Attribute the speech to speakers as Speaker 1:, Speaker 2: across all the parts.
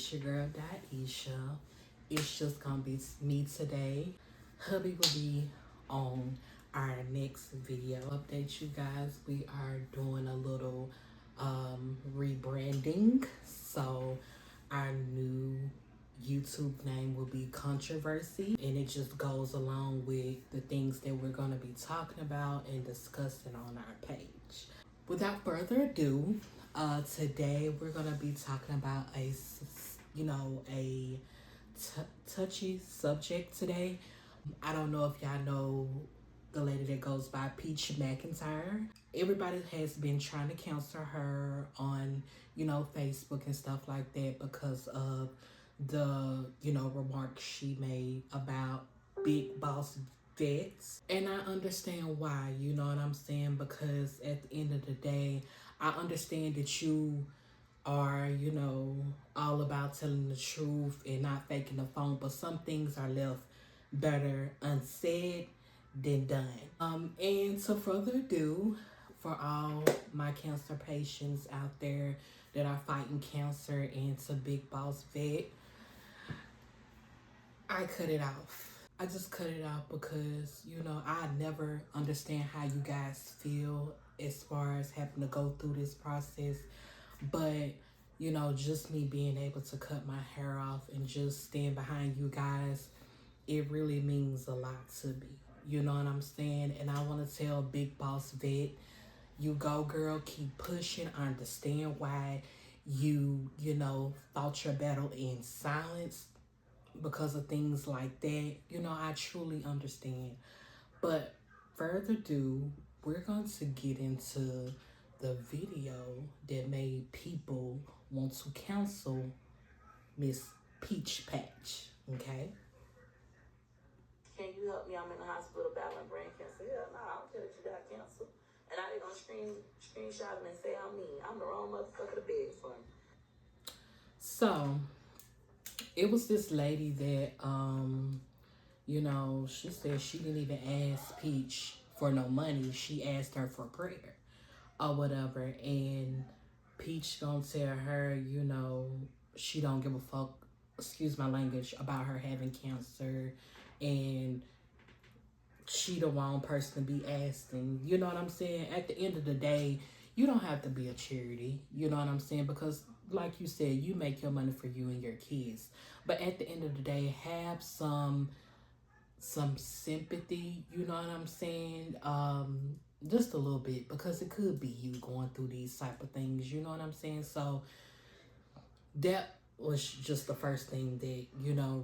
Speaker 1: It's your girl Daisha. It's just gonna be me today. Hubby will be on our next video. Update you guys. We are doing a little rebranding. So our new YouTube name will be Controversy, and it just goes along with the things that we're going to be talking about and discussing on our page. Without further ado, today we're going to be talking about a touchy subject today. I don't know if y'all know the lady that goes by Peach McIntyre. Everybody has been trying to cancel her on, Facebook and stuff like that because of the, remarks she made about Big Boss Vett. And I understand why, you know what I'm saying? Because at the end of the day, I understand that you are, all about telling the truth and not faking the phone, but some things are left better unsaid than done. And to further ado, for all my cancer patients out there that are fighting cancer and to Big Boss Vett, I cut it off. I just cut it off because, I never understand how you guys feel as far as having to go through this process. But, just me being able to cut my hair off and just stand behind you guys, it really means a lot to me. You know what I'm saying? And I want to tell Big Boss Vett, you go, girl, keep pushing. I understand why you, fought your battle in silence because of things like that. I truly understand. But further ado, we're going to get into the video that made people want to cancel Miss Peach Patch, okay?
Speaker 2: Can you help me? I'm in the hospital battling brain cancer. Hell no, I don't care that you got cancer. And I ain't gonna screenshot them and say I'm me. I'm the wrong motherfucker to beg for me.
Speaker 1: So, it was this lady that, she said she didn't even ask Peach for no money. She asked her for prayer or whatever. And Peach gonna tell her, she don't give a fuck, excuse my language, about her having cancer. And she the wrong person to be asking. You know what I'm saying? At the end of the day, you don't have to be a charity. You know what I'm saying? Because like you said, you make your money for you and your kids. But at the end of the day, have some sympathy, you know what I'm saying? Just a little bit, because it could be you going through these type of things, you know what I'm saying? So that was just the first thing that,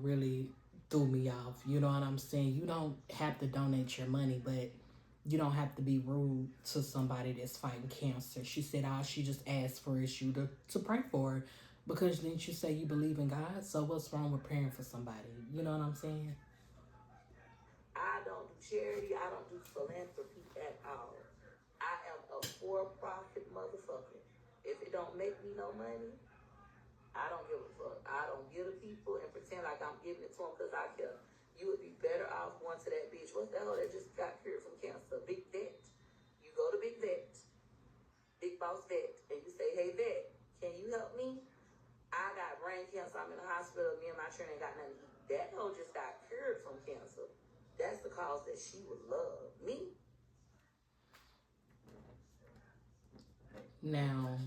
Speaker 1: really threw me off. You know what I'm saying? You don't have to donate your money, but you don't have to be rude to somebody that's fighting cancer. She said all she just asked for is you to pray for her, because didn't you say you believe in God? So what's wrong with praying for somebody? You know what I'm saying?
Speaker 2: I don't do charity. I don't do philanthropy at all. I am a for-profit motherfucker. If it don't make me no money, I don't give a fuck. I don't give to people and pretend like I'm giving it to them because I care. You would be better off going to that bitch. What's the hell that just got cured from cancer? Big Vett. You go to Big Vett, Big Boss Vett, and you say, hey, Vett, can you help me? I got brain cancer. I'm in the hospital. Me and my children ain't got nothing to eat. That hoe just got cured from cancer. That's the cause that she would love. Me?
Speaker 1: Now,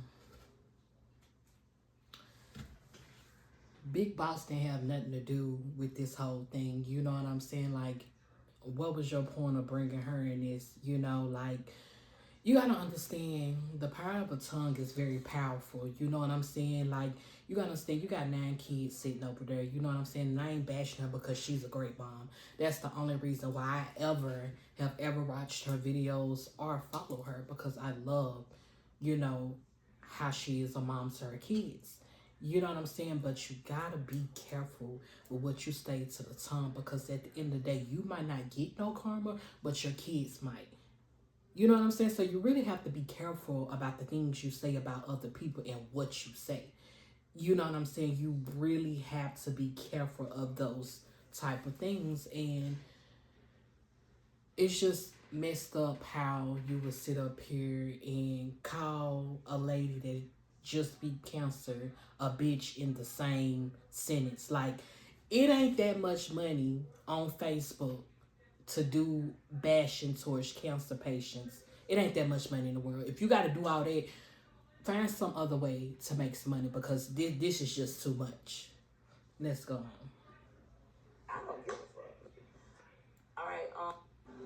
Speaker 1: Big Boss didn't have nothing to do with this whole thing. You know what I'm saying? Like, what was your point of bringing her in this? You gotta understand the power of a tongue is very powerful. You know what I'm saying? Like, you gotta understand you got 9 kids sitting over there. You know what I'm saying? And I ain't bashing her because she's a great mom. That's the only reason why I have ever watched her videos or follow her, because I love, how she is a mom to her kids. You know what I'm saying? But you gotta be careful with what you say to the tongue, because at the end of the day, you might not get no karma, but your kids might. You know what I'm saying? So you really have to be careful about the things you say about other people and what you say. You know what I'm saying? You really have to be careful of those type of things. And it's just messed up how you would sit up here and call a lady that just be cancer, a bitch in the same sentence. Like, it ain't that much money on Facebook to do bashing towards cancer patients. It ain't that much money in the world. If you got to do all that, find some other way to make some money, because this is just too much. Let's go on.
Speaker 2: I don't give a fuck. All right,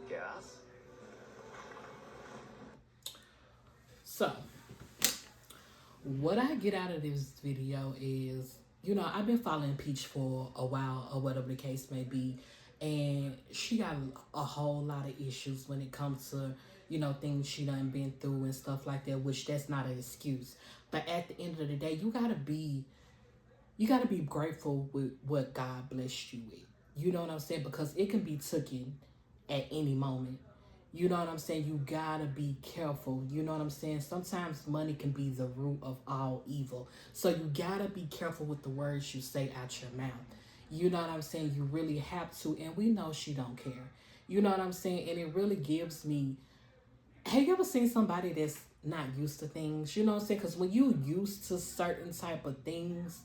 Speaker 3: Gas.
Speaker 1: So, what I get out of this video is, you know, I've been following Peach for a while, or whatever the case may be, and she got a whole lot of issues when it comes to, you know, things she done been through and stuff like that, which that's not an excuse. But at the end of the day, you gotta be grateful with what God blessed you with. You know what I'm saying? Because it can be taken at any moment. You know what I'm saying? You gotta be careful. You know what I'm saying? Sometimes money can be the root of all evil. So you gotta be careful with the words you say out your mouth. You know what I'm saying? You really have to. And we know she don't care. You know what I'm saying? And it really gives me... Have you ever seen somebody that's not used to things? You know what I'm saying? Because when you used to certain type of things,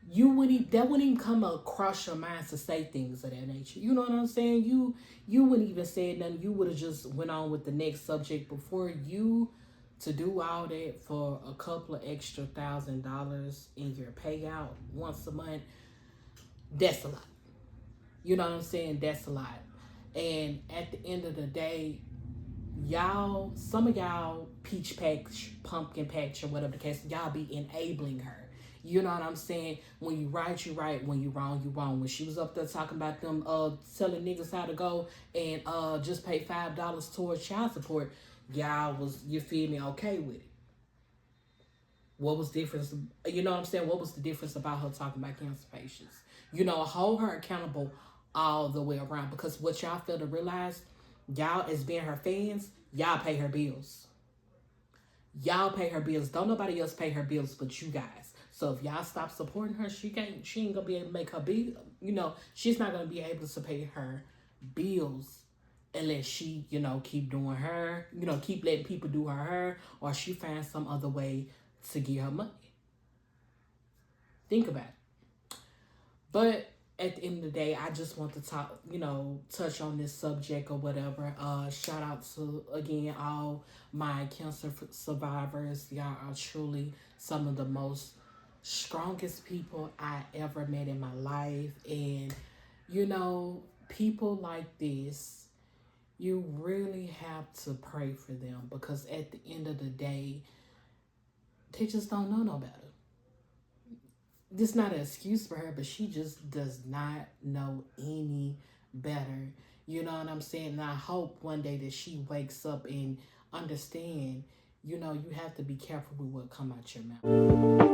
Speaker 1: that wouldn't even come across your mind to say things of that nature. You know what I'm saying? You wouldn't even say nothing. You would have just went on with the next subject. Before you to do all that for a couple of extra $1,000 in your payout once a month, that's a lot. You know what I'm saying? That's a lot. And at the end of the day, y'all, some of y'all peach patch, pumpkin patch, or whatever the case, y'all be enabling her. You know what I'm saying? When you right, you right. When you wrong, you wrong. When she was up there talking about them telling niggas how to go and just pay $5 towards child support, y'all was, you feel me, okay with it. What was difference? You know what I'm saying? What was the difference about her talking about cancer patients? You know, hold her accountable all the way around, because what y'all fail to realize, y'all as being her fans, y'all pay her bills. Y'all pay her bills. Don't nobody else pay her bills but you guys. So if y'all stop supporting her, she ain't gonna be able to make her bill. You know, she's not gonna be able to pay her bills unless she, you know, keep doing her, you know, keep letting people do her, or she finds some other way to get her money. Think about it. But at the end of the day, I just want to talk, you know, touch on this subject or whatever. Shout out to, again, all my cancer survivors. Y'all are truly some of the most strongest people I ever met in my life. And, you know, people like this, you really have to pray for them, because at the end of the day, they just don't know no better. This is not an excuse for her, but she just does not know any better. You know what I'm saying? And I hope one day that she wakes up and understand, you know, you have to be careful with what come out your mouth.